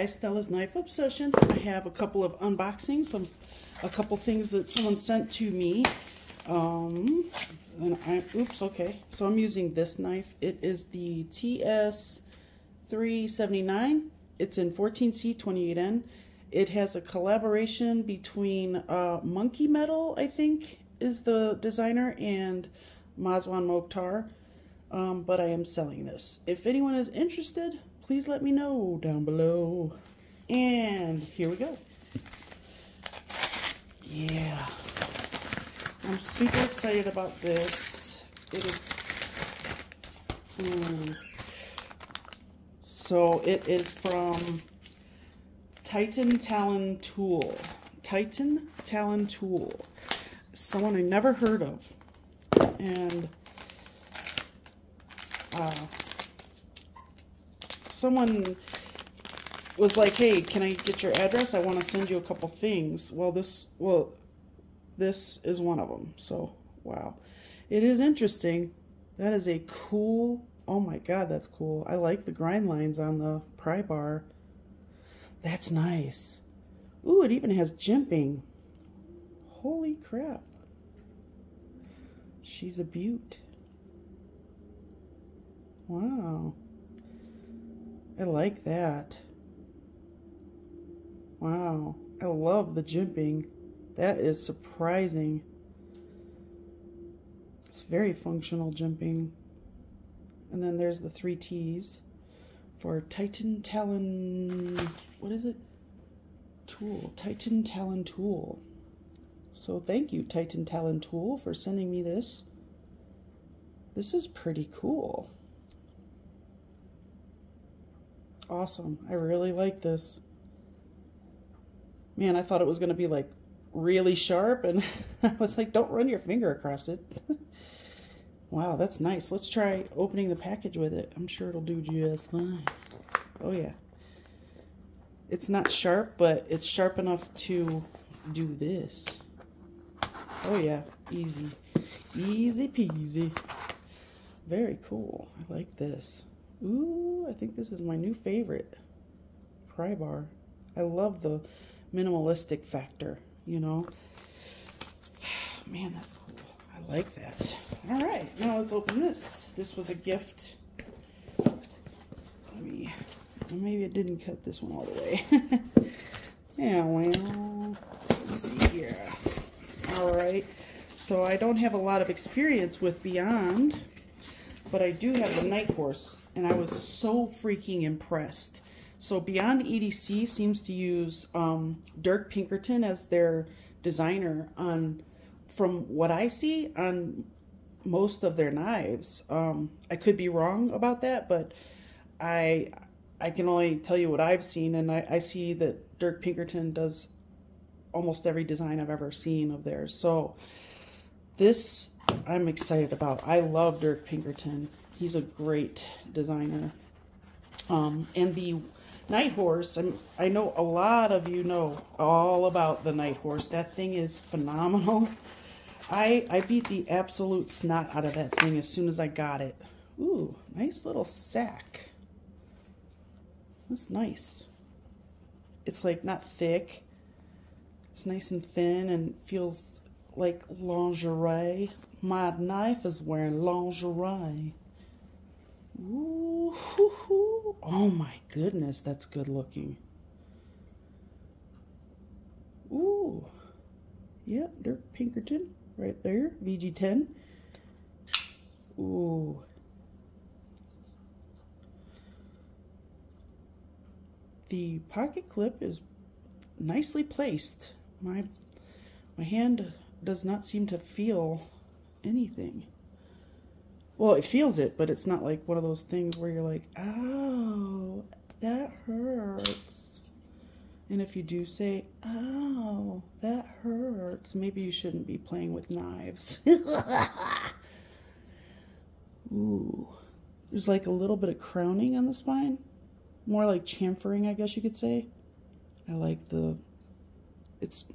Guys, Stella's Knife Obsession. I have a couple of unboxings, a couple things that someone sent to me. Oops, okay. So I'm using this knife. It is the TS379. It's in 14C 28N. It has a collaboration between Monkey Metal, I think, is the designer, and Mazwan Mokhtar. But I am selling this. If anyone is interested, please let me know down below. And here we go. Yeah. I'm super excited about this. It is... So it is from Titan Talon Tool. Titan Talon Tool. Someone I never heard of. And... someone was like, hey, can I get your address? I want to send you a couple things. Well, this is one of them. So, wow. It is interesting. That is a cool, oh my God, that's cool. I like the grind lines on the Prybar. That's nice. Ooh, it even has jimping. Holy crap. She's a beaut. Wow. I like that. Wow. I love the jimping. That is surprising. It's very functional jimping. And then there's the 3 T's for Titan Talon, what is it? Tool. Titan Talon Tool. So thank you, Titan Talon Tool, for sending me this. This is pretty cool. Awesome. I really like this. Man, I thought it was going to be like really sharp, and I was like, don't run your finger across it. Wow, that's nice. Let's try opening the package with it. I'm sure it'll do just fine. Oh yeah. It's not sharp, but it's sharp enough to do this. Oh yeah, easy. Easy peasy. Very cool. I like this. Ooh, I think this is my new favorite. Prybar. I love the minimalistic factor, you know. Man, that's cool. I like that. All right, now let's open this. This was a gift. Maybe I didn't cut this one all the way. Yeah, well, let's see here. All right, so I don't have a lot of experience with Beyond, but I do have the Night Horse, and I was so freaking impressed. So Beyond EDC seems to use Dirk Pinkerton as their designer on, from what I see, on most of their knives. I could be wrong about that, but I can only tell you what I've seen, and I see that Dirk Pinkerton does almost every design I've ever seen of theirs. So this I'm excited about. I love Dirk Pinkerton. He's a great designer. And the Night Horse, I know a lot of you know all about the Night Horse. That thing is phenomenal. I beat the absolute snot out of that thing as soon as I got it. Ooh, nice little sack. That's nice. It's like not thick. It's nice and thin and feels like lingerie. My knife is wearing lingerie. Ooh, hoo, hoo. Oh my goodness, that's good looking. Ooh, yeah, Dirk Pinkerton right there, VG10. Ooh. The pocket clip is nicely placed. My hand does not seem to feel anything. Well, it feels it, but it's not like one of those things where you're like, oh, that hurts. And if you do say, oh, that hurts, maybe you shouldn't be playing with knives. Ooh. There's like a little bit of crowning on the spine. More like chamfering, I guess you could say. I like the, it's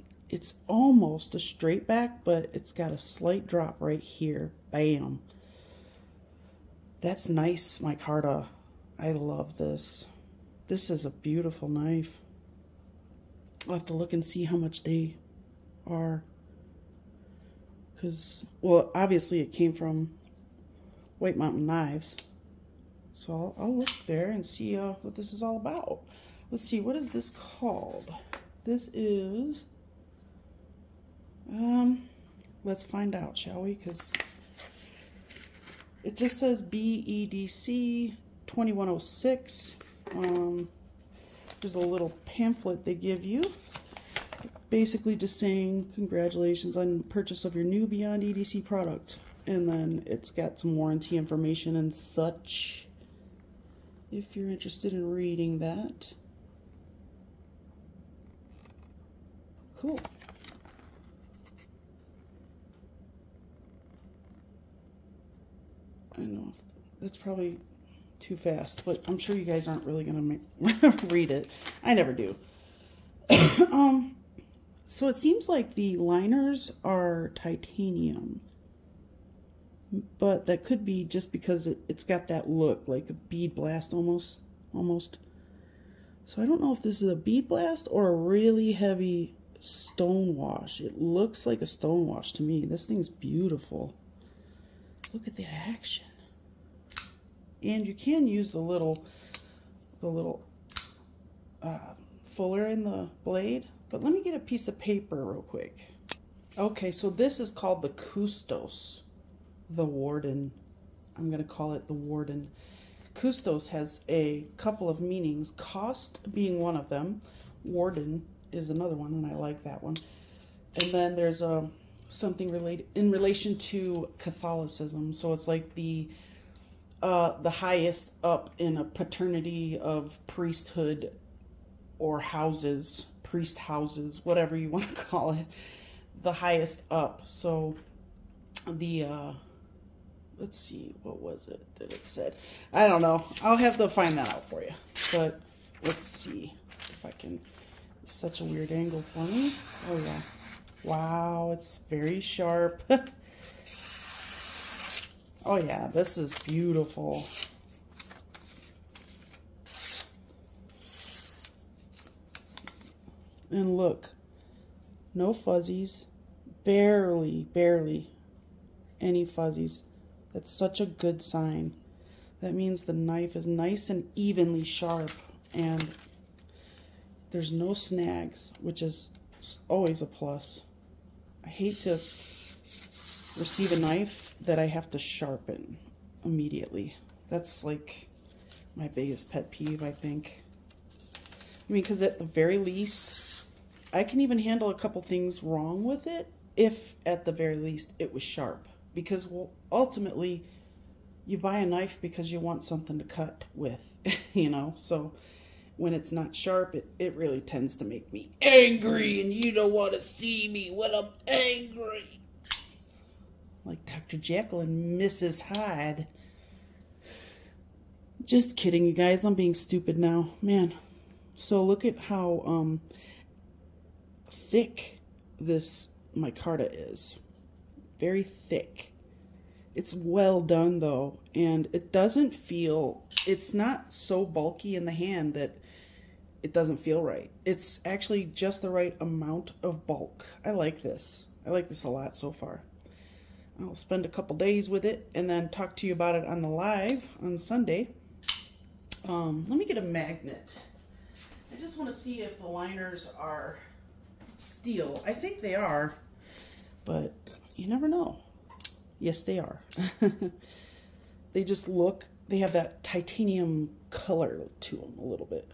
almost a straight back, but it's got a slight drop right here. Bam. That's nice, micarta. I love this. This is a beautiful knife. I'll have to look and see how much they are. Because, well, obviously it came from White Mountain Knives. So I'll look there and see what this is all about. Let's see, what is this called? This is, let's find out, shall we? Because it just says BEDC 2106. There's a little pamphlet they give you, basically just saying congratulations on purchase of your new Beyond EDC product. And then it's got some warranty information and such, if you're interested in reading that. Cool. I know that's probably too fast, but I'm sure you guys aren't really gonna read it. I never do. So it seems like the liners are titanium, but that could be just because it's got that look, like a bead blast almost. So I don't know if this is a bead blast or a really heavy stone wash. It looks like a stone wash to me. This thing's beautiful. Look at that action. And you can use the little fuller in the blade. But let me get a piece of paper real quick. Okay, so this is called the Custos, the Warden. I'm going to call it the Warden. Custos has a couple of meanings, cost being one of them. Warden is another one, and I like that one. And then there's something related in relation to Catholicism. So it's like the highest up in a paternity of priesthood or houses, priest houses, whatever you want to call it, the highest up. So the let's see, what was it that it said? I don't know. I'll have to find that out for you. But let's see if I can. It's such a weird angle for me. Oh yeah. Wow, it's very sharp. Oh yeah, this is beautiful. And look, no fuzzies, barely any fuzzies. That's such a good sign. That means the knife is nice and evenly sharp, and there's no snags, which is always a plus. I hate to receive a knife that I have to sharpen immediately. That's like my biggest pet peeve, I think. I mean, because at the very least, I can even handle a couple things wrong with it if at the very least it was sharp. Because, well, ultimately, you buy a knife because you want something to cut with, you know? So when it's not sharp, it really tends to make me angry, and you don't want to see me when I'm angry. Like Dr. Jekyll and Mrs. Hyde. Just kidding, you guys. I'm being stupid now. Man. So look at how thick this micarta is. Very thick. It's well done though, and it doesn't feel, it's not so bulky in the hand that it doesn't feel right. It's actually just the right amount of bulk. I like this. I like this a lot so far. I'll spend a couple days with it and then talk to you about it on the live on Sunday. Let me get a magnet. I just want to see if the liners are steel. I think they are, but you never know. Yes, they are. They just look, they have that titanium color to them a little bit.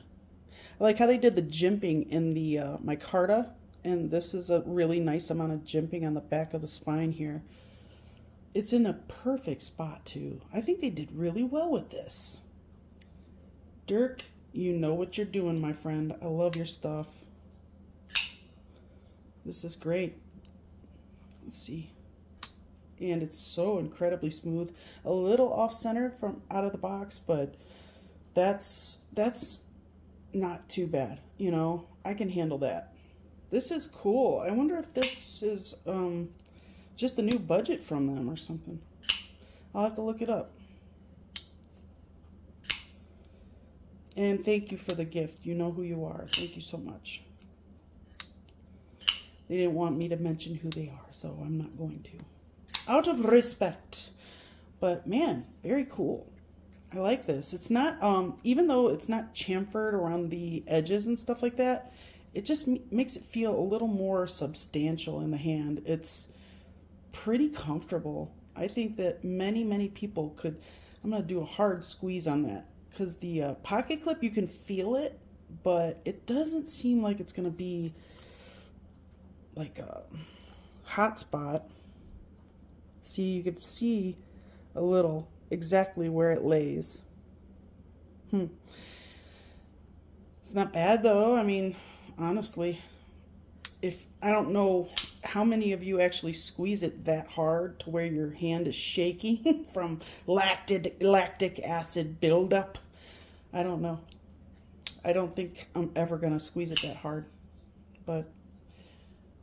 I like how they did the jimping in the micarta, and this is a really nice amount of jimping on the back of the spine here. It's in a perfect spot too. I think they did really well with this. Dirk, you know what you're doing, my friend. I love your stuff. This is great. Let's see. And it's so incredibly smooth. A little off-centered from out of the box, but that's not too bad. You know, I can handle that. This is cool. I wonder if this is just a new budget from them or something. I'll have to look it up. And thank you for the gift. You know who you are. Thank you so much. They didn't want me to mention who they are, so I'm not going to. Out of respect. But man, very cool. I like this. It's not, even though it's not chamfered around the edges and stuff like that, it just makes it feel a little more substantial in the hand. It's pretty comfortable. I think that many, many people could, I'm going to do a hard squeeze on that, because the pocket clip, you can feel it, but it doesn't seem like it's going to be like a hot spot. See, you can see a little exactly where it lays. It's not bad though. I mean, honestly, if I don't know how many of you actually squeeze it that hard to where your hand is shaking from lactic acid buildup. I don't know. I don't think I'm ever gonna squeeze it that hard, but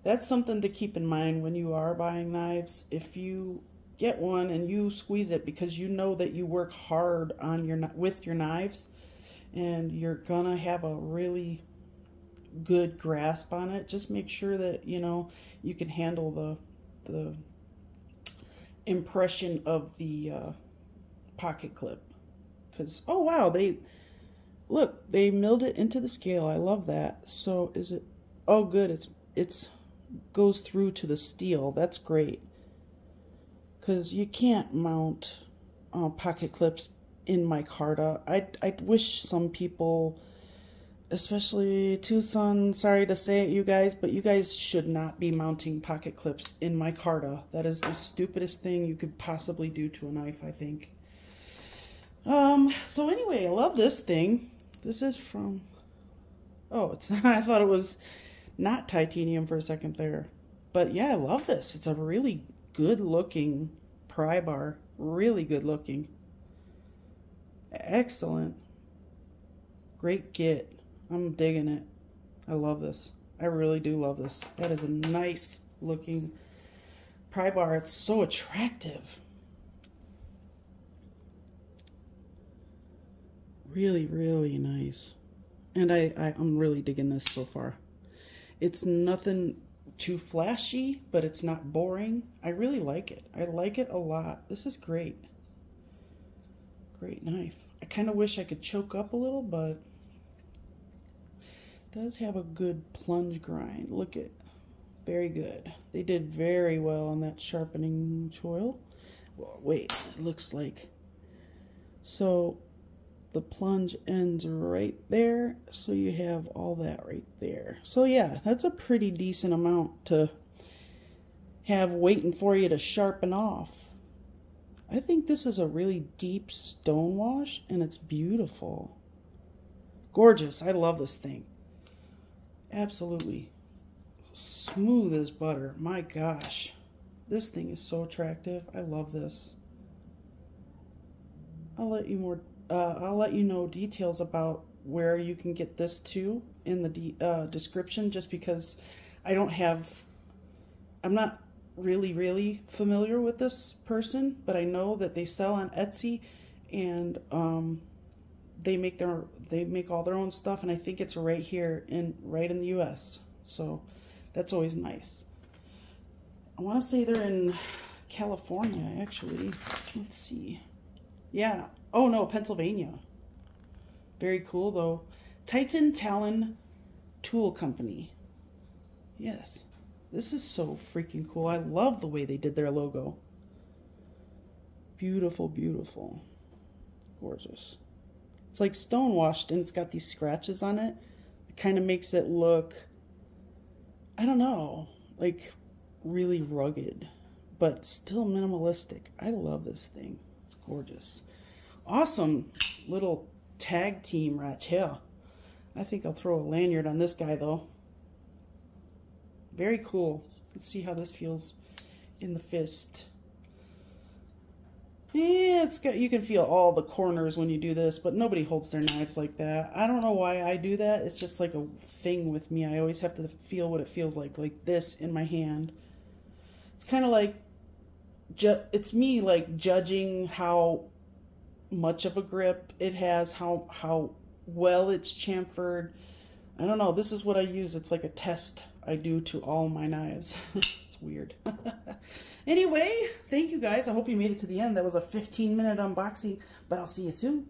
that's something to keep in mind when you are buying knives. If you get one and you squeeze it because you know that you work hard on with your knives, and you're gonna have a really good grasp on it, just make sure that you know you can handle the impression of the pocket clip. Because oh wow, they milled it into the scale. I love that. So is it, oh good, it's goes through to the steel. That's great, because you can't mount pocket clips in micarta. I wish some people, especially Tucson, sorry to say it you guys, but you guys should not be mounting pocket clips in micarta. That is the stupidest thing you could possibly do to a knife, I think. So anyway, I love this thing. This is from, oh, it's I thought it was not titanium for a second there. But yeah, I love this. It's a really good looking Prybar. Really good looking. Excellent. Great get. I'm digging it. I love this. I really do love this. That is a nice looking Prybar. It's so attractive. Really, really nice. And I'm really digging this so far. It's nothing too flashy, but it's not boring. I really like it. I like it a lot. This is great. Great knife. I kind of wish I could choke up a little, but it does have a good plunge grind. Look at, very good. They did very well on that sharpening choil. Well, wait, it looks like, so the plunge ends right there, so you have all that right there. So yeah, that's a pretty decent amount to have waiting for you to sharpen off. I think this is a really deep stone wash, and it's beautiful. Gorgeous. I love this thing. Absolutely. Smooth as butter. My gosh. This thing is so attractive. I love this. I'll let you know details about where you can get this too in the description, just because I'm not really familiar with this person, but I know that they sell on Etsy, and they make all their own stuff, and I think it's right here right in the US. So that's always nice. I want to say they're in California, actually. Let's see. Yeah. Oh no, Pennsylvania. Very cool though. Titan Talon Tool Company. Yes. This is so freaking cool. I love the way they did their logo. Beautiful, beautiful. Gorgeous. It's like stone washed, and it's got these scratches on it. It kind of makes it look, I don't know, like really rugged, but still minimalistic. I love this thing. It's gorgeous. Awesome little tag team right here. I think I'll throw a lanyard on this guy though. Very cool. Let's see how this feels in the fist. Yeah, you can feel all the corners when you do this, but nobody holds their knives like that. I don't know why I do that. It's just like a thing with me. I always have to feel what it feels like this in my hand. It's kind of like, it's me like judging how much of a grip it has, how well it's chamfered. I don't know. This is what I use. It's like a test I do to all my knives. It's weird. Anyway, thank you guys. I hope you made it to the end. That was a 15-minute unboxing, but I'll see you soon.